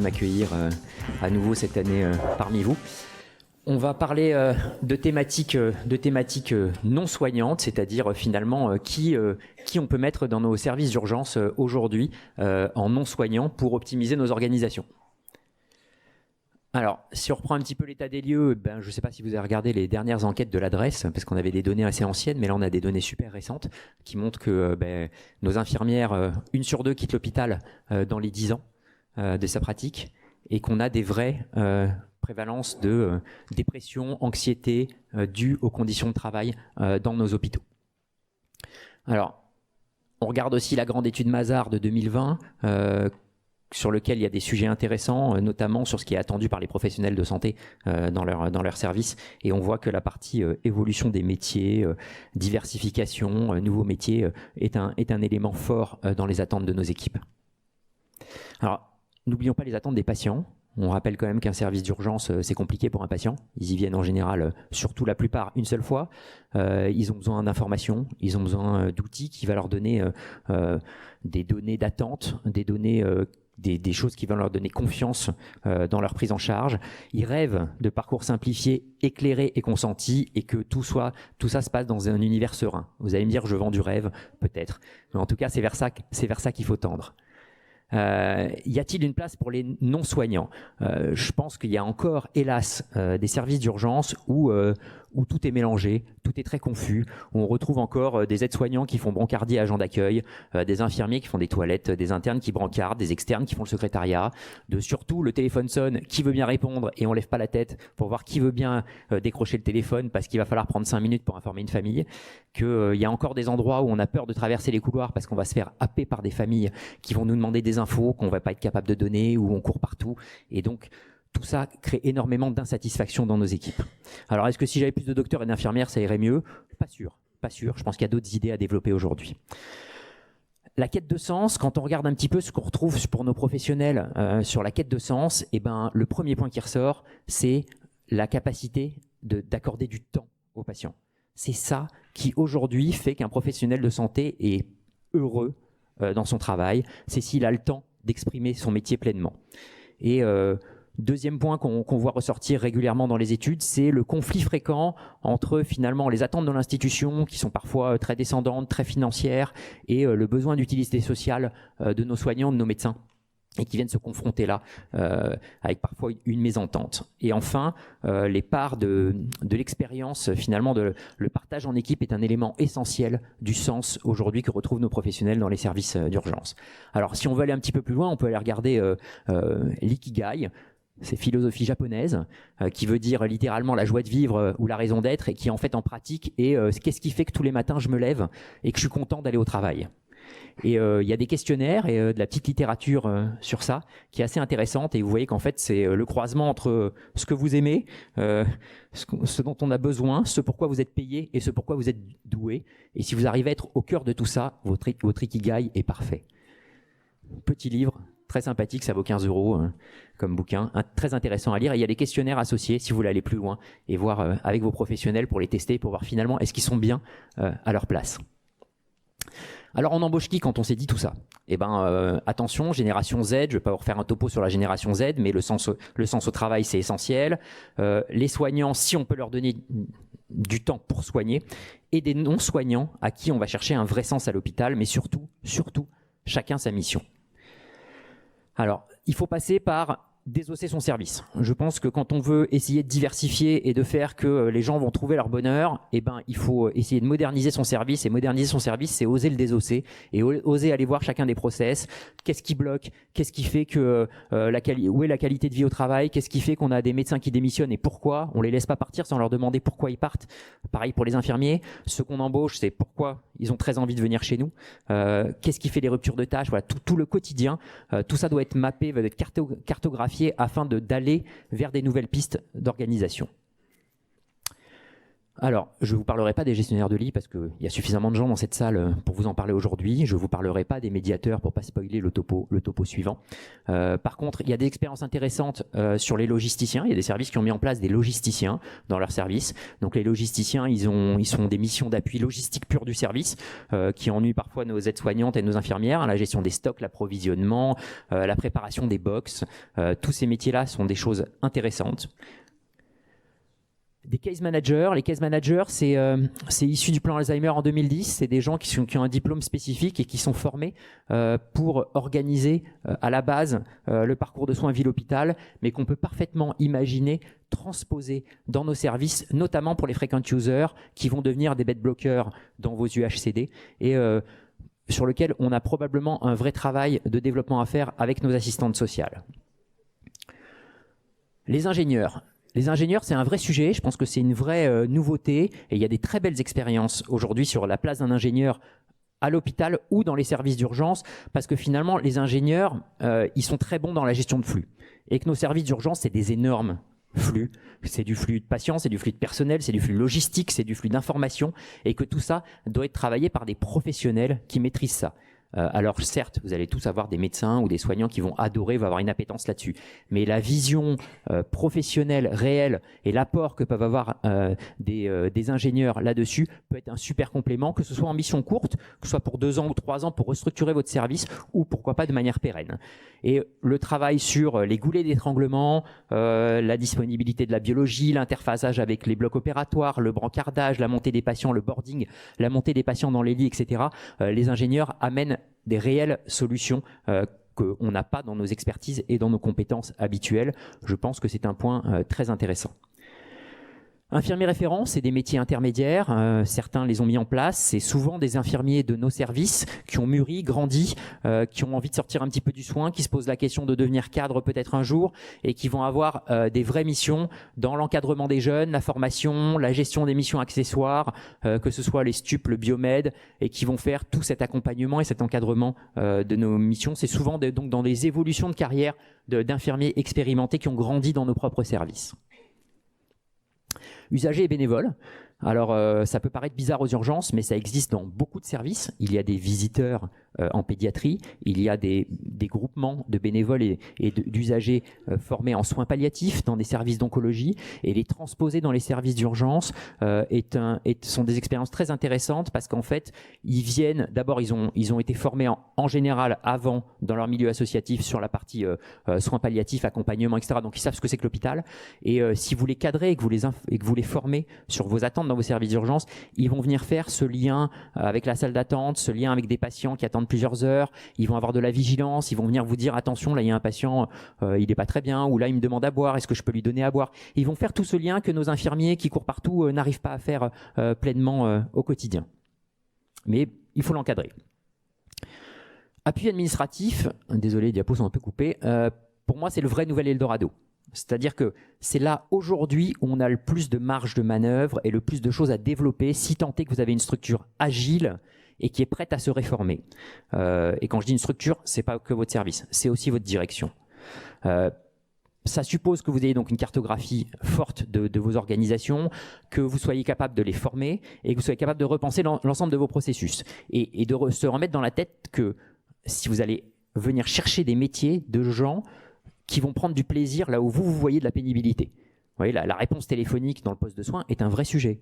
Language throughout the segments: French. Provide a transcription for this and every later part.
m'accueillir à nouveau cette année parmi vous. On va parler de thématiques non soignantes, c'est-à-dire finalement qui on peut mettre dans nos services d'urgence aujourd'hui en non soignants pour optimiser nos organisations. Alors, si on reprend un petit peu l'état des lieux, je ne sais pas si vous avez regardé les dernières enquêtes de l'adresse, parce qu'on avait des données assez anciennes, mais là on a des données super récentes qui montrent que nos infirmières, 1 sur 2 quittent l'hôpital dans les 10 ans de sa pratique, et qu'on a des vraies prévalences de dépression, anxiété dues aux conditions de travail dans nos hôpitaux. Alors, on regarde aussi la grande étude Mazars de 2020, sur lequel il y a des sujets intéressants, notamment sur ce qui est attendu par les professionnels de santé dans leur service. Et on voit que la partie évolution des métiers, diversification, nouveaux métiers, est un élément fort dans les attentes de nos équipes. Alors, n'oublions pas les attentes des patients. On rappelle quand même qu'un service d'urgence, c'est compliqué pour un patient. Ils y viennent en général, surtout la plupart, une seule fois. Ils ont besoin d'informations, ils ont besoin d'outils qui vont leur donner des données d'attente, des données des choses qui vont leur donner confiance dans leur prise en charge. Ils rêvent de parcours simplifiés, éclairés et consentis, et que tout ça se passe dans un univers serein. Vous allez me dire, je vends du rêve, peut-être. Mais en tout cas, c'est vers ça qu'il faut tendre. Y a-t-il une place pour les non-soignants? Je pense qu'il y a encore, hélas, des services d'urgence où tout est mélangé, tout est très confus, où on retrouve encore des aides-soignants qui font brancardier agents d'accueil, des infirmiers qui font des toilettes, des internes qui brancardent, des externes qui font le secrétariat, surtout le téléphone sonne, qui veut bien répondre et on lève pas la tête pour voir qui veut bien décrocher le téléphone parce qu'il va falloir prendre 5 minutes pour informer une famille, qu'il y a encore des endroits où on a peur de traverser les couloirs parce qu'on va se faire happer par des familles qui vont nous demander des infos qu'on va pas être capable de donner, où on court partout, et donc tout ça crée énormément d'insatisfaction dans nos équipes. Alors, est-ce que si j'avais plus de docteurs et d'infirmières, ça irait mieux? Pas sûr, pas sûr. Je pense qu'il y a d'autres idées à développer aujourd'hui. La quête de sens, quand on regarde un petit peu ce qu'on retrouve pour nos professionnels sur la quête de sens, le premier point qui ressort, c'est la capacité d'accorder du temps aux patients. C'est ça qui, aujourd'hui, fait qu'un professionnel de santé est heureux dans son travail. C'est s'il a le temps d'exprimer son métier pleinement. Et deuxième point qu'on voit ressortir régulièrement dans les études, c'est le conflit fréquent entre finalement les attentes de l'institution qui sont parfois très descendantes, très financières, et le besoin d'utilité sociale de nos soignants, de nos médecins, et qui viennent se confronter là avec parfois une mésentente. Et enfin, les parts de l'expérience, finalement, le partage en équipe est un élément essentiel du sens aujourd'hui que retrouvent nos professionnels dans les services d'urgence. Alors, si on veut aller un petit peu plus loin, on peut aller regarder l'ikigai. C'est philosophie japonaise qui veut dire littéralement la joie de vivre ou la raison d'être, et qui en fait en pratique est qu'est-ce qui fait que tous les matins je me lève et que je suis content d'aller au travail. Et il y a des questionnaires et de la petite littérature sur ça qui est assez intéressante, et vous voyez qu'en fait c'est le croisement entre ce que vous aimez, ce dont on a besoin, ce pourquoi vous êtes payé et ce pourquoi vous êtes doué, et si vous arrivez à être au cœur de tout ça, votre ikigai est parfait. Petit livre, très sympathique, ça vaut 15 € comme bouquin, très intéressant à lire, et il y a des questionnaires associés si vous voulez aller plus loin et voir avec vos professionnels pour les tester, pour voir finalement est-ce qu'ils sont bien à leur place. Alors on embauche qui quand on s'est dit tout ça? Attention, génération Z, je ne vais pas vous refaire un topo sur la génération Z, mais le sens au travail, c'est essentiel. Les soignants, si on peut leur donner du temps pour soigner, et des non-soignants à qui on va chercher un vrai sens à l'hôpital, mais surtout, chacun sa mission. Alors, il faut passer par désosser son service. Je pense que quand on veut essayer de diversifier et de faire que les gens vont trouver leur bonheur, il faut essayer de moderniser son service. Et moderniser son service, c'est oser le désosser et oser aller voir chacun des process. Qu'est-ce qui bloque? Qu'est-ce qui fait que où est la qualité de vie au travail? Qu'est-ce qui fait qu'on a des médecins qui démissionnent et pourquoi? On les laisse pas partir sans leur demander pourquoi ils partent. Pareil pour les infirmiers. Ceux qu'on embauche, c'est pourquoi ils ont très envie de venir chez nous. Qu'est-ce qui fait les ruptures de tâches? Voilà, tout le quotidien. Tout ça doit être mappé, doit être cartographié afin d'aller vers des nouvelles pistes d'organisation. Alors, je ne vous parlerai pas des gestionnaires de lit parce qu'il y a suffisamment de gens dans cette salle pour vous en parler aujourd'hui. Je ne vous parlerai pas des médiateurs pour ne pas spoiler le topo suivant. Par contre, il y a des expériences intéressantes sur les logisticiens. Il y a des services qui ont mis en place des logisticiens dans leurs services. Donc les logisticiens, ils sont des missions d'appui logistique pure du service qui ennuient parfois nos aides-soignantes et nos infirmières. La gestion des stocks, l'approvisionnement, la préparation des box. Tous ces métiers-là sont des choses intéressantes. Des case managers. Les case managers, c'est issu du plan Alzheimer en 2010. C'est des gens qui ont un diplôme spécifique et qui sont formés pour organiser à la base le parcours de soins ville-hôpital, mais qu'on peut parfaitement imaginer transposer dans nos services, notamment pour les frequent users qui vont devenir des bed blockers dans vos UHCD et sur lequel on a probablement un vrai travail de développement à faire avec nos assistantes sociales. Les ingénieurs. Les ingénieurs, c'est un vrai sujet. Je pense que c'est une vraie nouveauté. Et il y a des très belles expériences aujourd'hui sur la place d'un ingénieur à l'hôpital ou dans les services d'urgence, parce que finalement, les ingénieurs, ils sont très bons dans la gestion de flux. Et que nos services d'urgence, c'est des énormes flux. C'est du flux de patients, c'est du flux de personnel, c'est du flux logistique, c'est du flux d'information. Et que tout ça doit être travaillé par des professionnels qui maîtrisent ça. Alors certes, vous allez tous avoir des médecins ou des soignants qui vont adorer, vont avoir une appétence là-dessus. Mais la vision professionnelle, réelle et l'apport que peuvent avoir des ingénieurs là-dessus peut être un super complément, que ce soit en mission courte, que ce soit pour 2 ans ou 3 ans pour restructurer votre service ou pourquoi pas de manière pérenne. Et le travail sur les goulets d'étranglement, la disponibilité de la biologie, l'interfaçage avec les blocs opératoires, le brancardage, la montée des patients, le boarding, la montée des patients dans les lits, etc. Les ingénieurs amènent des réelles solutions qu'on n'a pas dans nos expertises et dans nos compétences habituelles. Je pense que c'est un point très intéressant. Infirmiers référents, c'est des métiers intermédiaires. Certains les ont mis en place. C'est souvent des infirmiers de nos services qui ont mûri, grandi, qui ont envie de sortir un petit peu du soin, qui se posent la question de devenir cadre peut-être un jour et qui vont avoir des vraies missions dans l'encadrement des jeunes, la formation, la gestion des missions accessoires, que ce soit les STUP, le biomède, et qui vont faire tout cet accompagnement et cet encadrement de nos missions. C'est souvent donc dans des évolutions de carrière d'infirmiers expérimentés qui ont grandi dans nos propres services. Usagers et bénévoles. Alors, ça peut paraître bizarre aux urgences, mais ça existe dans beaucoup de services. Il y a des visiteurs en pédiatrie, il y a des groupements de bénévoles et d'usagers formés en soins palliatifs dans des services d'oncologie, et les transposer dans les services d'urgence sont des expériences très intéressantes parce qu'en fait, ils viennent, d'abord ils ont été formés en général avant dans leur milieu associatif sur la partie soins palliatifs, accompagnement, etc. Donc ils savent ce que c'est que l'hôpital, et si vous les cadrez et que vous les formez sur vos attentes dans vos services d'urgence, ils vont venir faire ce lien avec la salle d'attente, ce lien avec des patients qui attendent plusieurs heures, ils vont avoir de la vigilance, ils vont venir vous dire attention, là il y a un patient, il n'est pas très bien, ou là il me demande à boire, est-ce que je peux lui donner à boire? Ils vont faire tout ce lien que nos infirmiers qui courent partout n'arrivent pas à faire pleinement au quotidien. Mais il faut l'encadrer. Appui administratif, désolé, les diapos sont un peu coupés, pour moi c'est le vrai nouvel Eldorado. C'est-à-dire que c'est là aujourd'hui où on a le plus de marge de manœuvre et le plus de choses à développer, si tant est que vous avez une structure agile et qui est prête à se réformer. Et quand je dis une structure, c'est pas que votre service, c'est aussi votre direction. Ça suppose que vous ayez donc une cartographie forte de vos organisations, que vous soyez capable de les former et que vous soyez capable de repenser l'ensemble de vos processus et de se remettre dans la tête que si vous allez venir chercher des métiers de gens qui vont prendre du plaisir là où vous voyez de la pénibilité. Vous voyez, la réponse téléphonique dans le poste de soins est un vrai sujet.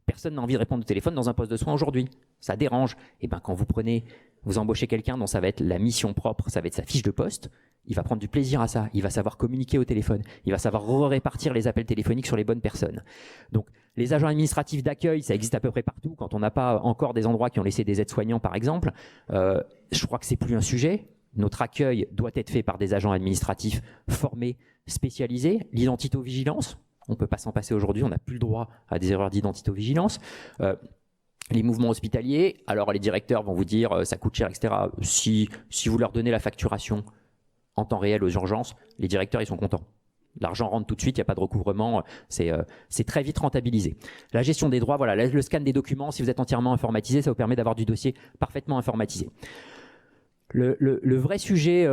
Personne n'a envie de répondre au téléphone dans un poste de soins aujourd'hui. Ça dérange. Et bien quand vous embauchez quelqu'un dont ça va être la mission propre, ça va être sa fiche de poste, il va prendre du plaisir à ça. Il va savoir communiquer au téléphone. Il va savoir répartir les appels téléphoniques sur les bonnes personnes. Donc les agents administratifs d'accueil, ça existe à peu près partout. Quand on n'a pas encore des endroits qui ont laissé des aides-soignants par exemple, je crois que c'est plus un sujet. Notre accueil doit être fait par des agents administratifs formés, spécialisés. L'identito-vigilance, on ne peut pas s'en passer aujourd'hui, on n'a plus le droit à des erreurs d'identito-vigilance. Les mouvements hospitaliers, alors les directeurs vont vous dire ça coûte cher, etc. Si vous leur donnez la facturation en temps réel aux urgences, les directeurs ils sont contents. L'argent rentre tout de suite, il n'y a pas de recouvrement, c'est très vite rentabilisé. La gestion des droits, voilà, le scan des documents, si vous êtes entièrement informatisé, ça vous permet d'avoir du dossier parfaitement informatisé. Le vrai sujet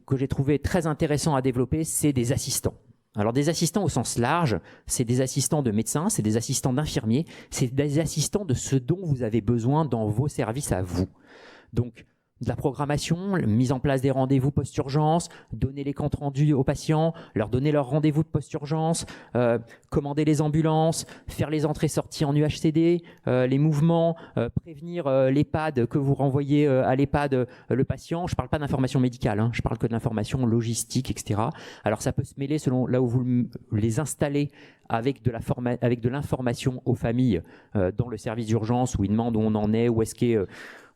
que j'ai trouvé très intéressant à développer, c'est des assistants. Alors des assistants au sens large, c'est des assistants de médecins, c'est des assistants d'infirmiers, c'est des assistants de ce dont vous avez besoin dans vos services à vous. Donc de la programmation, mise en place des rendez-vous post-urgence, donner les comptes rendus aux patients, leur donner leurs rendez-vous de post-urgence, commander les ambulances, faire les entrées-sorties en UHCD, les mouvements, prévenir l'EHPAD que vous renvoyez à l'EHPAD le patient. Je ne parle pas d'information médicale, hein, je parle que de l'information logistique, etc. Alors ça peut se mêler selon là où vous les installez avec de l'information aux familles dans le service d'urgence où ils demandent où on en est, où est-ce qu'est...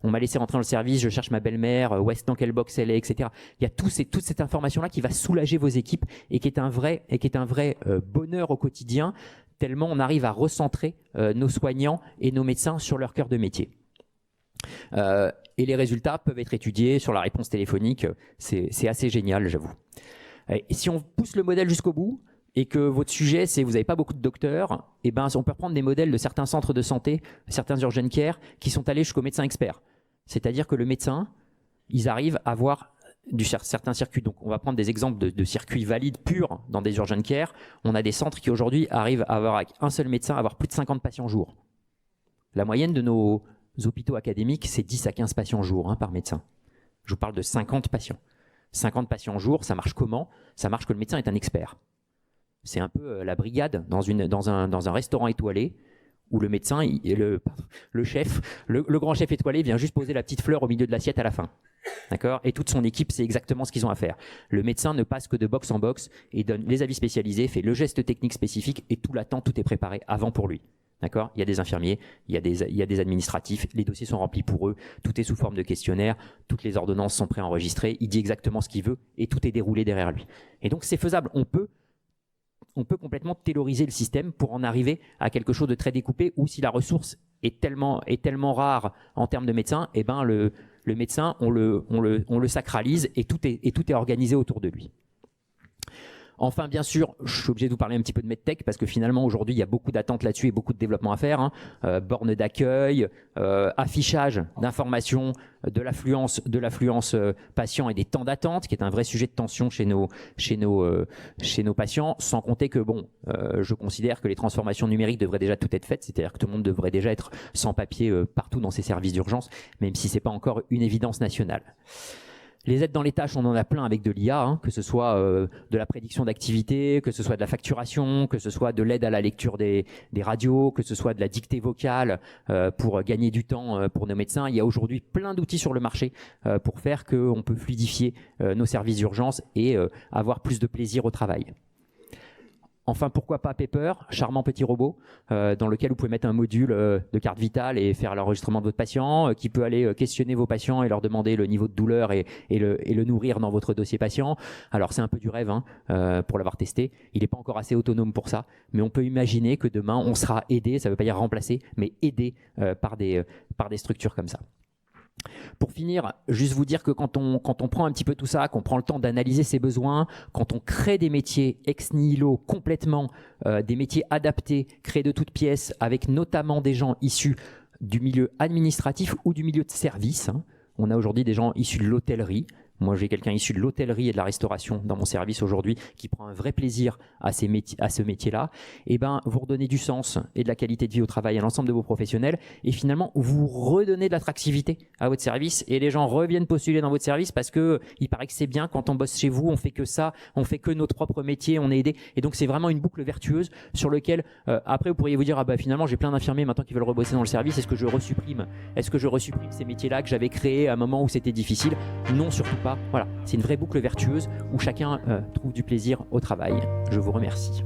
on m'a laissé rentrer dans le service, je cherche ma belle-mère, dans quelle box elle est, etc. Il y a toute cette information-là qui va soulager vos équipes et qui est un vrai bonheur au quotidien, tellement on arrive à recentrer nos soignants et nos médecins sur leur cœur de métier. Et les résultats peuvent être étudiés sur la réponse téléphonique, c'est assez génial, j'avoue. Et si on pousse le modèle jusqu'au bout, et que votre sujet, c'est vous n'avez pas beaucoup de docteurs, eh ben, on peut reprendre des modèles de certains centres de santé, certains urgent care, qui sont allés jusqu'au médecin expert. C'est-à-dire que le médecin, ils arrivent à avoir certains circuits. Donc, on va prendre des exemples de circuits valides purs dans des urgent care. On a des centres qui aujourd'hui arrivent à avoir avec un seul médecin, à avoir plus de 50 patients jour. La moyenne de nos hôpitaux académiques, c'est 10 à 15 patients jour par médecin. Je vous parle de 50 patients. 50 patients jour, ça marche comment? Ça marche que le médecin est un expert. C'est un peu la brigade dans un restaurant étoilé où le médecin, le chef, le grand chef étoilé vient juste poser la petite fleur au milieu de l'assiette à la fin. D'accord? Et toute son équipe, c'est exactement ce qu'ils ont à faire. Le médecin ne passe que de box en box et donne les avis spécialisés, fait le geste technique spécifique et tout l'attend, tout est préparé avant pour lui. D'accord? Il y a des infirmiers, il y a des administratifs, les dossiers sont remplis pour eux, tout est sous forme de questionnaire, toutes les ordonnances sont préenregistrées, il dit exactement ce qu'il veut et tout est déroulé derrière lui. Et donc c'est faisable, on peut complètement tailoriser le système pour en arriver à quelque chose de très découpé où si la ressource est tellement rare en termes de médecins, eh ben le médecin, on le sacralise et tout est organisé autour de lui. Enfin, bien sûr, je suis obligé de vous parler un petit peu de MedTech parce que finalement, aujourd'hui, il y a beaucoup d'attentes là-dessus et beaucoup de développement à faire. Bornes d'accueil, affichage d'informations, de l'affluence patient et des temps d'attente, qui est un vrai sujet de tension chez nos patients, sans compter que, je considère que les transformations numériques devraient déjà tout être faites, c'est-à-dire que tout le monde devrait déjà être sans papier partout dans ces services d'urgence, même si ce n'est pas encore une évidence nationale. Les aides dans les tâches, on en a plein avec de l'IA, que ce soit de la prédiction d'activité, que ce soit de la facturation, que ce soit de l'aide à la lecture des radios, que ce soit de la dictée vocale pour gagner du temps pour nos médecins. Il y a aujourd'hui plein d'outils sur le marché pour faire qu'on peut fluidifier nos services d'urgence et avoir plus de plaisir au travail. Enfin, pourquoi pas Pepper, charmant petit robot dans lequel vous pouvez mettre un module de carte vitale et faire l'enregistrement de votre patient, qui peut aller questionner vos patients et leur demander le niveau de douleur et le nourrir dans votre dossier patient. Alors, c'est un peu du rêve pour l'avoir testé. Il n'est pas encore assez autonome pour ça, mais on peut imaginer que demain, on sera aidé, ça ne veut pas dire remplacé, mais aidé par des structures comme ça. Pour finir, juste vous dire que quand on prend un petit peu tout ça, qu'on prend le temps d'analyser ses besoins, quand on crée des métiers ex nihilo complètement, des métiers adaptés, créés de toutes pièces, avec notamment des gens issus du milieu administratif ou du milieu de service. On a aujourd'hui des gens issus de l'hôtellerie. Moi, j'ai quelqu'un issu de l'hôtellerie et de la restauration dans mon service aujourd'hui qui prend un vrai plaisir à ce métier-là. Et ben, vous redonnez du sens et de la qualité de vie au travail à l'ensemble de vos professionnels et finalement, vous redonnez de l'attractivité à votre service et les gens reviennent postuler dans votre service parce que il paraît que c'est bien quand on bosse chez vous, on fait que ça, on fait que notre propre métier, on est aidé. Et donc, c'est vraiment une boucle vertueuse sur lequel, après, vous pourriez vous dire, ah bah finalement, j'ai plein d'infirmiers maintenant qui veulent rebosser dans le service. Est-ce que je resupprime ces métiers-là que j'avais créés à un moment où c'était difficile? Non, surtout pas. Voilà, c'est une vraie boucle vertueuse où chacun trouve du plaisir au travail. Je vous remercie.